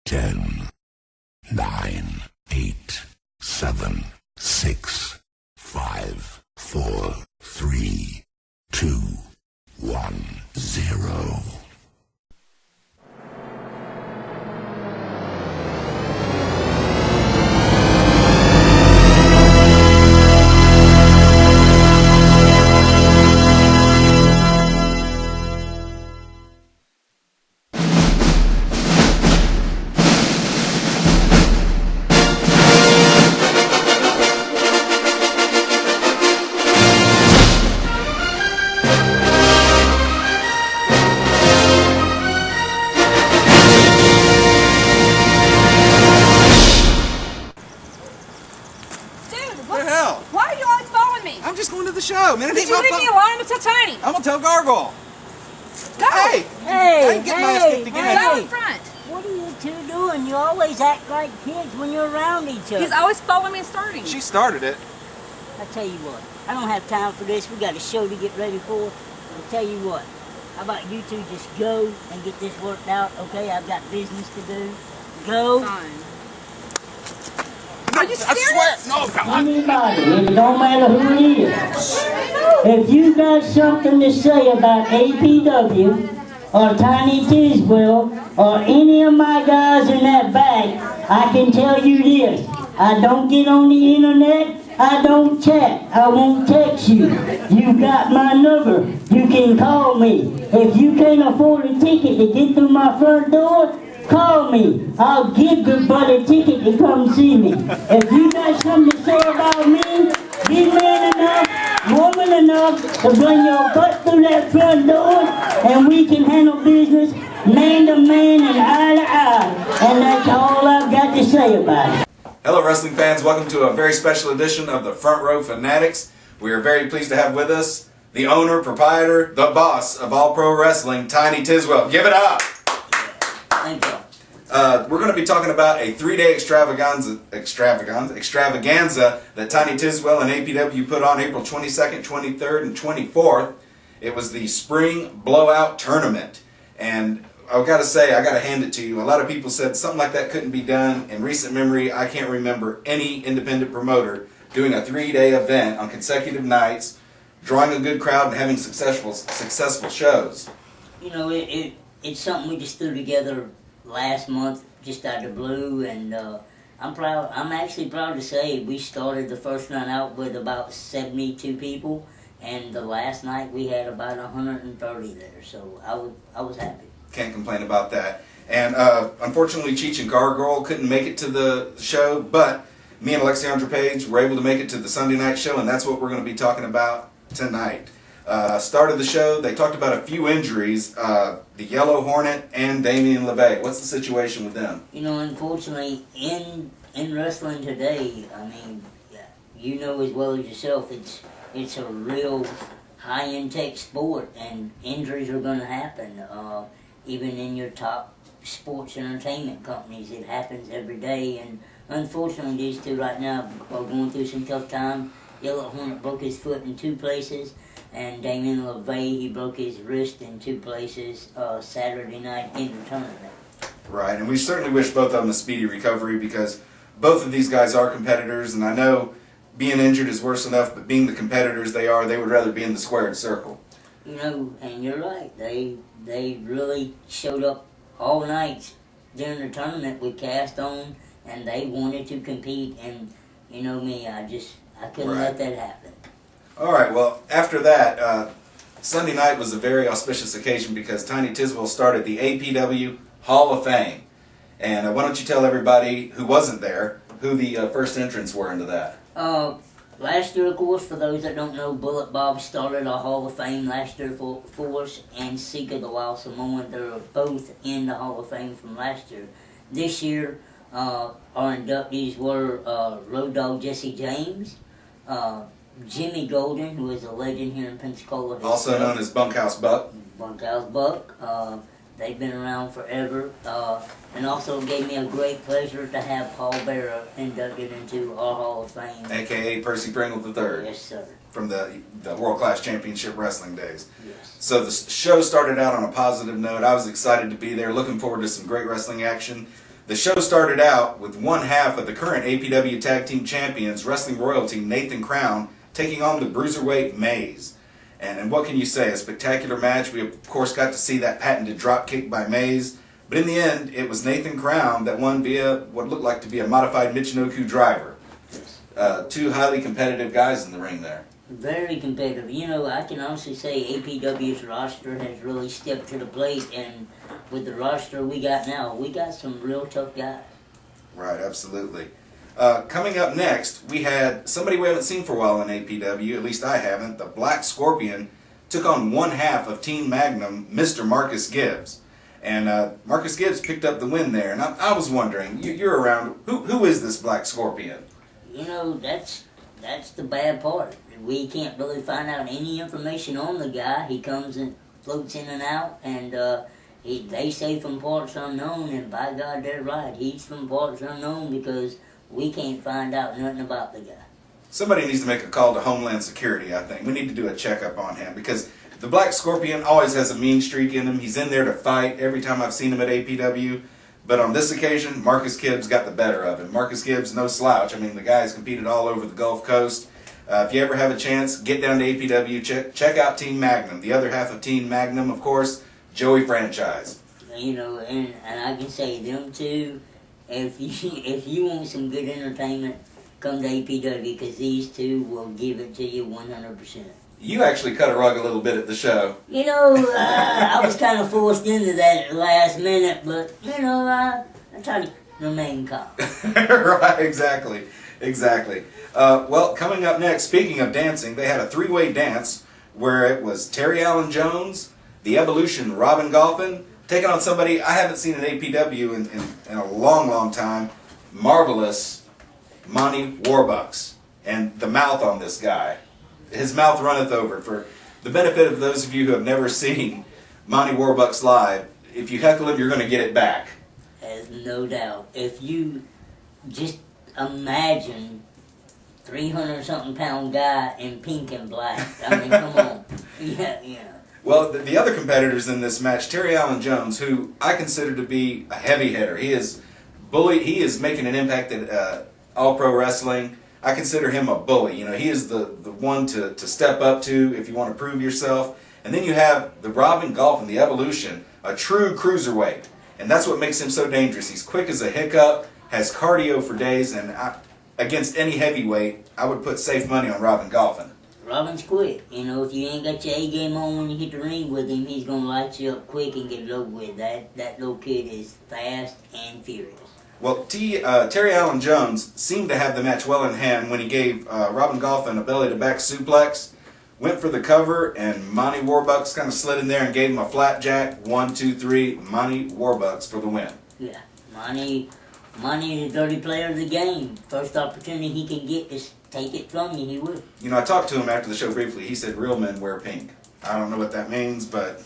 10, 9, 8, 7, 6, 5, 4, 3, 2, 1, 0. Why are you always following me? I'm just going to the show, man. Did you leave me alone? I'm so tiny. I'm gonna tell Gargoyle. Go. Hey, I ain't getting my ass kicked again. Go in front. What are you two doing? You always act like kids when you're around each other. He's always following me and starting. She started it. I tell you what, I don't have time for this. We got a show to get ready for. I tell you what, how about you two just go and get this worked out, okay? I've got business to do. Go. Fine. No, Are you serious? I swear. No, Anybody, it don't matter who it is. If you got something to say about APW or Tiny Tiswell or any of my guys in that back, I can tell you this. I don't get on the internet. I don't chat. I won't text you. You got my number. You can call me. If you can't afford a ticket to get through my front door, call me. I'll give the buddy a ticket to come see me. If you got something to say about me, be man enough, woman enough to bring your butt through that front door, and we can handle business man to man and eye to eye. And that's all I've got to say about it. Hello, wrestling fans. Welcome to a very special edition of the Front Row Fanatics. We are very pleased to have with us the owner, proprietor, the boss of all pro wrestling, Tiny Tiswell. Give it up. Thank you. We're going to be talking about a 3-day extravaganza that Tiny Tiswell and APW put on April 22nd, 23rd, and 24th. It was the Spring Blowout Tournament. And I've got to say, I got to hand it to you. A lot of people said something like that couldn't be done. In recent memory, I can't remember any independent promoter doing a 3-day event on consecutive nights, drawing a good crowd, and having successful shows. You know, it's something we just threw together last month, just out of the blue, and I'm proud. I'm actually proud to say we started the first night out with about 72 people, and the last night we had about 130 there. So I was happy. Can't complain about that. And unfortunately, Cheech and Gargoyle couldn't make it to the show, but me and Alexandra Page were able to make it to the Sunday night show, and that's what we're going to be talking about tonight. Started the show, they talked about a few injuries, the Yellow Hornet and Damien LeVay. What's the situation with them? You know, unfortunately, in wrestling today, I mean, you know as well as yourself, it's a real high-end tech sport, and injuries are going to happen. Even in your top sports entertainment companies, it happens every day, and unfortunately these two right now are going through some tough time. Yellow Hornet broke his foot in 2 places, and Damien LeVay, he broke his wrist in 2 places Saturday night in the tournament. Right, and we certainly wish both of them a speedy recovery, because both of these guys are competitors, and I know being injured is worse enough, but being the competitors they are, they would rather be in the squared circle. You know, and you're right, they really showed up all night during the tournament with cast on, and they wanted to compete, and you know me, I couldn't let that happen. All right, well, after that, Sunday night was a very auspicious occasion because Tiny Tiswell started the APW Hall of Fame. And why don't you tell everybody who wasn't there who the first entrants were into that? Last year, of course, for those that don't know, Bullet Bob started a Hall of Fame last year for us, and Sika the Wild Samoan. They're both in the Hall of Fame from last year. This year, our inductees were Road Dogg Jesse James, Jimmy Golden, who is a legend here in Pensacola. Also known as Bunkhouse Buck. Bunkhouse Buck. They've been around forever. And also gave me a great pleasure to have Paul Bearer inducted into our Hall of Fame. A.K.A. Percy Pringle III. Yes, sir. From the World Class Championship Wrestling days. Yes. So the show started out on a positive note. I was excited to be there, looking forward to some great wrestling action. The show started out with one half of the current APW Tag Team Champions, Wrestling Royalty, Nathan Crown, taking on the Bruiserweight Maze. And what can you say? A spectacular match. We, of course, got to see that patented drop kick by Maze. But in the end, it was Nathan Crown that won via what looked like to be a modified Michinoku driver. Two highly competitive guys in the ring there. Very competitive. You know, I can honestly say APW's roster has really stepped to the plate, and with the roster we got now, we got some real tough guys. Right, absolutely. Coming up next, we had somebody we haven't seen for a while in APW, at least I haven't. The Black Scorpion took on one half of Team Magnum, Mr. Marcus Gibbs. And Marcus Gibbs picked up the win there. And I was wondering, you're around, who is this Black Scorpion? You know, that's the bad part. We can't really find out any information on the guy. He comes and floats in and out, and they say from parts unknown, and by God, they're right. He's from parts unknown because we can't find out nothing about the guy. Somebody needs to make a call to Homeland Security, I think. We need to do a checkup on him because the Black Scorpion always has a mean streak in him. He's in there to fight every time I've seen him at APW. But on this occasion, Marcus Gibbs got the better of him. Marcus Gibbs, no slouch. I mean, the guy's competed all over the Gulf Coast. If you ever have a chance, get down to APW, check out Team Magnum. The other half of Team Magnum, of course, Joey Franchise. You know, and I can say them two, if you want some good entertainment, come to APW because these two will give it to you 100%. You actually cut a rug a little bit at the show. You know, I was kind of forced into that at the last minute, but, you know, I try to remain calm. Right, exactly. Well, coming up next, speaking of dancing, they had a three-way dance where it was Terry Allen Jones, the Evolution Robin Golphin, taking on somebody I haven't seen in APW in a long time, marvelous Monty Warbucks. And the mouth on this guy. His mouth runneth over. For the benefit of those of you who have never seen Monty Warbucks live, if you heckle him, you're going to get it back. No doubt. If you just imagine 300-something pound guy in pink and black. I mean, come on. Yeah. Well, the other competitors in this match, Terry Allen Jones, who I consider to be a heavy hitter. He is making an impact at All Pro Wrestling. I consider him a bully. You know, he is the one to step up to if you want to prove yourself. And then you have the Robin Golphin, the Evolution, a true cruiserweight. And that's what makes him so dangerous. He's quick as a hiccup, has cardio for days, and against any heavyweight, I would put safe money on Robin Golphin. Robin's quick. You know, if you ain't got your A-game on when you hit the ring with him, he's going to light you up quick and get it over with. That little kid is fast and furious. Well, Terry Allen Jones seemed to have the match well in hand when he gave Robin Golphin a belly-to-back suplex, went for the cover, and Monty Warbucks kind of slid in there and gave him a flat jack. 1, 2, 3, Monty Warbucks for the win. Yeah, Monty is a dirty player of the game. First opportunity he can get to take it from you, he will. You know, I talked to him after the show briefly. He said real men wear pink. I don't know what that means, but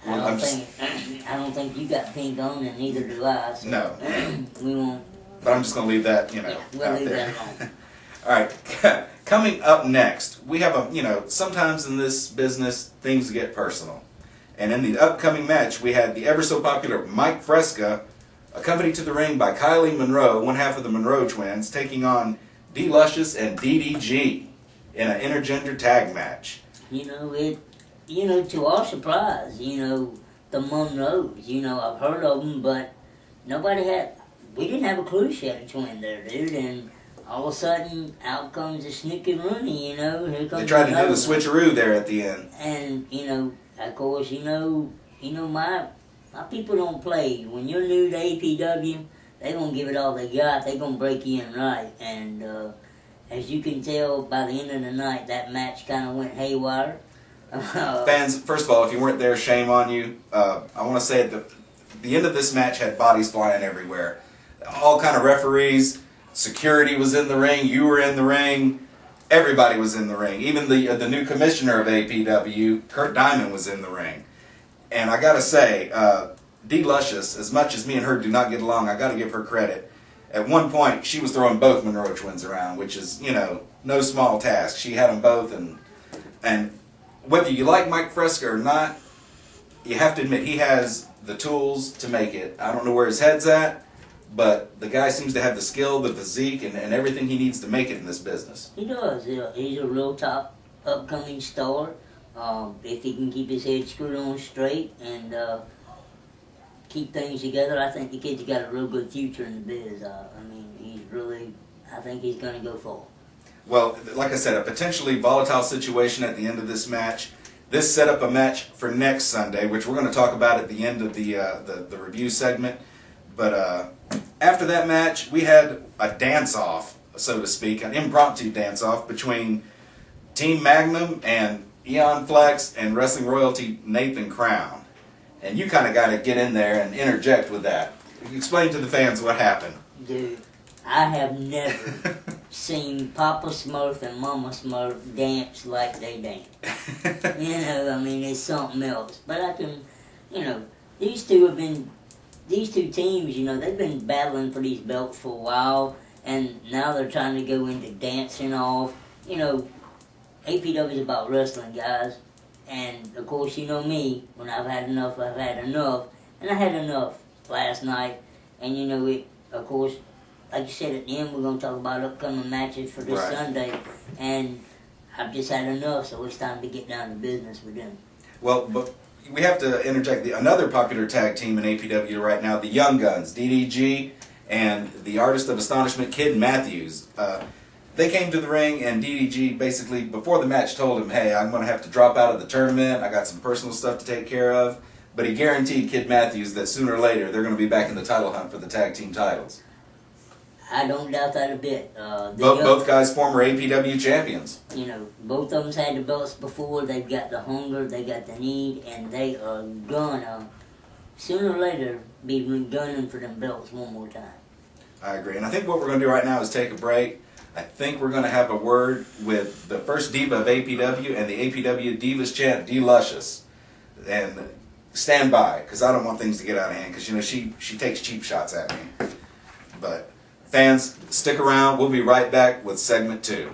I don't think you got pink on, and neither do I. So no. We won't. But I'm just going to leave that, Yeah, we'll out leave there. that alone. All right. Coming up next, we have sometimes in this business, things get personal. And in the upcoming match, we had the ever so popular Mike Fresca, accompanied to the ring by Kylie Monroe, one half of the Monroe twins, taking on D. Luscious and DDG in an intergender tag match. To our surprise, the Monroes, I've heard of them, but we didn't have a clue she had a twin there, dude, and all of a sudden, out comes the Snooki Rooney, here comes They tried to do the one. switcheroo there at the end. And, of course, my people don't play. When you're new to APW, they gonna give it all they got. They gonna break you in right. And as you can tell, by the end of the night, that match kind of went haywire. Fans, first of all, if you weren't there, shame on you. I want to say at the end of this match had bodies flying everywhere. All kind of referees, security was in the ring, you were in the ring, everybody was in the ring. Even the new commissioner of APW, Kurt Diamond, was in the ring. And I gotta say, D. Luscious, as much as me and her do not get along, I gotta give her credit. At one point, she was throwing both Monroe twins around, which is, no small task. She had them both, and whether you like Mike Fresca or not, you have to admit he has the tools to make it. I don't know where his head's at, but the guy seems to have the skill, the physique, and everything he needs to make it in this business. He does. He's a real top upcoming star. If he can keep his head screwed on straight and keep things together, I think the kid's got a real good future in the biz. I think he's going to go far. Well, like I said, a potentially volatile situation at the end of this match. This set up a match for next Sunday, which we're going to talk about at the end of the review segment. But after that match, we had a dance-off, so to speak, an impromptu dance-off between Team Magnum and Eon Flex and Wrestling Royalty Nathan Crown. And you kind of got to get in there and interject with that. Explain to the fans what happened. Dude, I have never seen Papa Smurf and Mama Smurf dance like they dance. It's something else. But I can, these two teams, they've been battling for these belts for a while, and now they're trying to go into dancing off. APW is about wrestling, guys. And, of course, you know me, when I've had enough, I've had enough. And I had enough last night. And, of course, like you said, at the end, we're going to talk about upcoming matches for this Sunday. And I've just had enough, so it's time to get down to business with them. Well, but we have to interject another popular tag team in APW right now, the Young Guns, DDG, and the Artist of Astonishment, Kid Matthews. They came to the ring, and DDG basically, before the match, told him, hey, I'm going to have to drop out of the tournament. I got some personal stuff to take care of. But he guaranteed Kid Matthews that sooner or later, they're going to be back in the title hunt for the tag team titles. I don't doubt that a bit. Both guys former APW champions. Both of them's had the belts before. They've got the hunger, they got the need, and they are gonna, sooner or later, be gunning for them belts one more time. I agree. And I think what we're going to do right now is take a break. I think we're going to have a word with the first diva of APW and the APW Divas champ, D. Luscious. And stand by, because I don't want things to get out of hand, because, she takes cheap shots at me. But fans, stick around. We'll be right back with segment 2.